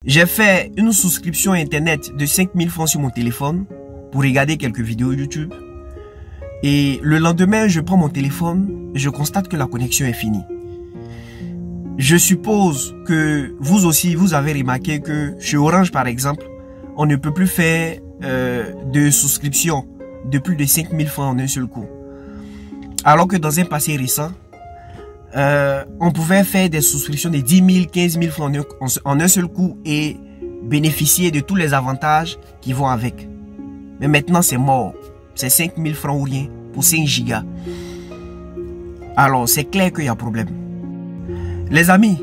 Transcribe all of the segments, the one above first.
J'ai fait une souscription internet de 5000 francs sur mon téléphone pour regarder quelques vidéos YouTube. Et le lendemain, je prends mon téléphone et je constate que la connexion est finie. Je suppose que vous aussi, vous avez remarqué que chez Orange, par exemple, on ne peut plus faire de souscription de plus de 5000 francs en un seul coup. Alors que dans un passé récent, on pouvait faire des souscriptions de 10 000, 15 000 francs en un seul coup et bénéficier de tous les avantages qui vont avec. Mais maintenant, c'est mort. C'est 5 000 francs ou rien pour 5 gigas. Alors, c'est clair qu'il y a problème. Les amis,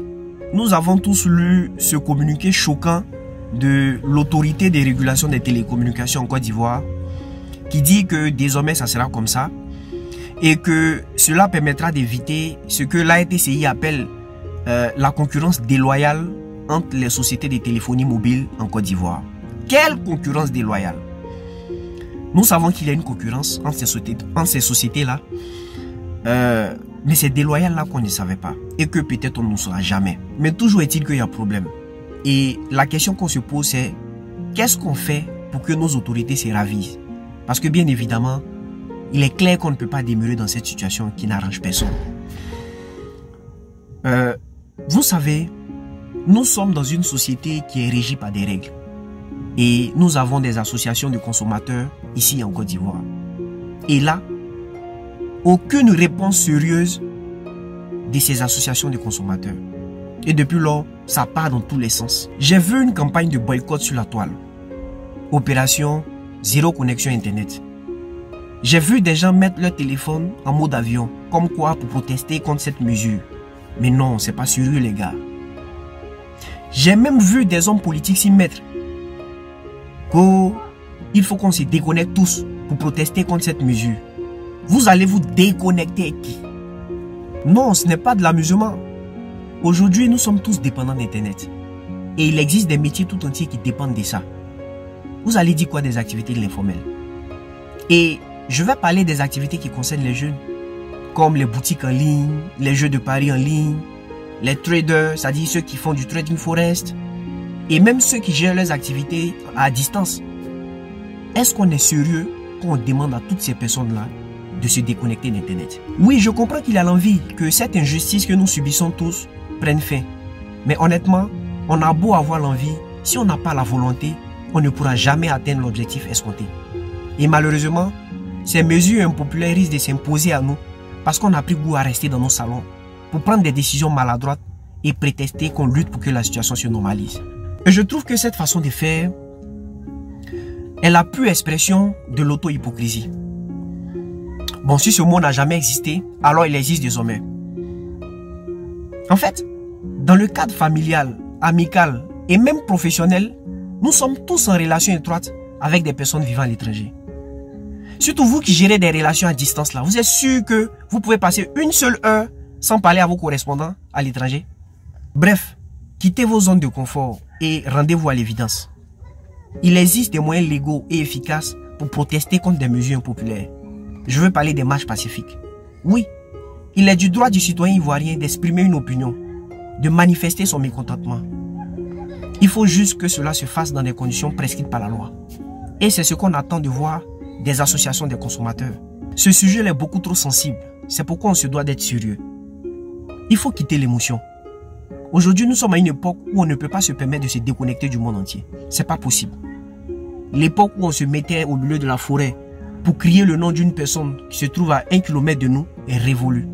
nous avons tous lu ce communiqué choquant de l'autorité des régulations des télécommunications en Côte d'Ivoire qui dit que désormais, ça sera comme ça. Et que cela permettra d'éviter ce que l'ARTCI appelle la concurrence déloyale entre les sociétés de téléphonie mobile en Côte d'Ivoire. Quelle concurrence déloyale? Nous savons qu'il y a une concurrence entre ces sociétés-là, mais c'est déloyal là qu'on ne savait pas et que peut-être on ne saura jamais. Mais toujours est-il qu'il y a problème. Et la question qu'on se pose c'est qu'est-ce qu'on fait pour que nos autorités se ravissent? Parce que bien évidemment, il est clair qu'on ne peut pas demeurer dans cette situation qui n'arrange personne. Vous savez, nous sommes dans une société qui est régie par des règles. Et nous avons des associations de consommateurs ici en Côte d'Ivoire. Et là, aucune réponse sérieuse de ces associations de consommateurs. Et depuis lors, ça part dans tous les sens. J'ai vu une campagne de boycott sur la toile. Opération Zéro Connexion Internet. J'ai vu des gens mettre leur téléphone en mode avion, comme quoi pour protester contre cette mesure. Mais non, c'est pas sérieux les gars. J'ai même vu des hommes politiques s'y mettre. Il faut qu'on se déconnecte tous pour protester contre cette mesure. Vous allez vous déconnecter avec qui? Non, ce n'est pas de l'amusement. Aujourd'hui, nous sommes tous dépendants d'Internet. Et il existe des métiers tout entiers qui dépendent de ça. Vous allez dire quoi des activités de l'informel? Et je vais parler des activités qui concernent les jeunes, comme les boutiques en ligne, les jeux de paris en ligne, les traders, c'est-à-dire ceux qui font du trading forest, et même ceux qui gèrent leurs activités à distance. Est-ce qu'on est sérieux quand on demande à toutes ces personnes-là de se déconnecter d'Internet? Oui, je comprends qu'il y a l'envie que cette injustice que nous subissons tous prenne fin. Mais honnêtement, on a beau avoir l'envie, si on n'a pas la volonté, on ne pourra jamais atteindre l'objectif escompté. Et malheureusement, ces mesures impopulaires risquent de s'imposer à nous parce qu'on a pris goût à rester dans nos salons pour prendre des décisions maladroites et prétester qu'on lutte pour que la situation se normalise. Et je trouve que cette façon de faire est la pure expression de l'auto-hypocrisie. Bon, si ce mot n'a jamais existé, alors il existe désormais. En fait, dans le cadre familial, amical et même professionnel, nous sommes tous en relation étroite avec des personnes vivant à l'étranger. Surtout vous qui gérez des relations à distance là, vous êtes sûr que vous pouvez passer une seule heure sans parler à vos correspondants à l'étranger? Bref, quittez vos zones de confort et rendez-vous à l'évidence. Il existe des moyens légaux et efficaces pour protester contre des mesures impopulaires. Je veux parler des marches pacifiques. Oui, il est du droit du citoyen ivoirien d'exprimer une opinion, de manifester son mécontentement. Il faut juste que cela se fasse dans des conditions prescrites par la loi. Et c'est ce qu'on attend de voir des associations des consommateurs. Ce sujet est beaucoup trop sensible. C'est pourquoi on se doit d'être sérieux. Il faut quitter l'émotion. Aujourd'hui, nous sommes à une époque où on ne peut pas se permettre de se déconnecter du monde entier. C'est pas possible. L'époque où on se mettait au milieu de la forêt pour crier le nom d'une personne qui se trouve à 1 kilomètre de nous est révolue.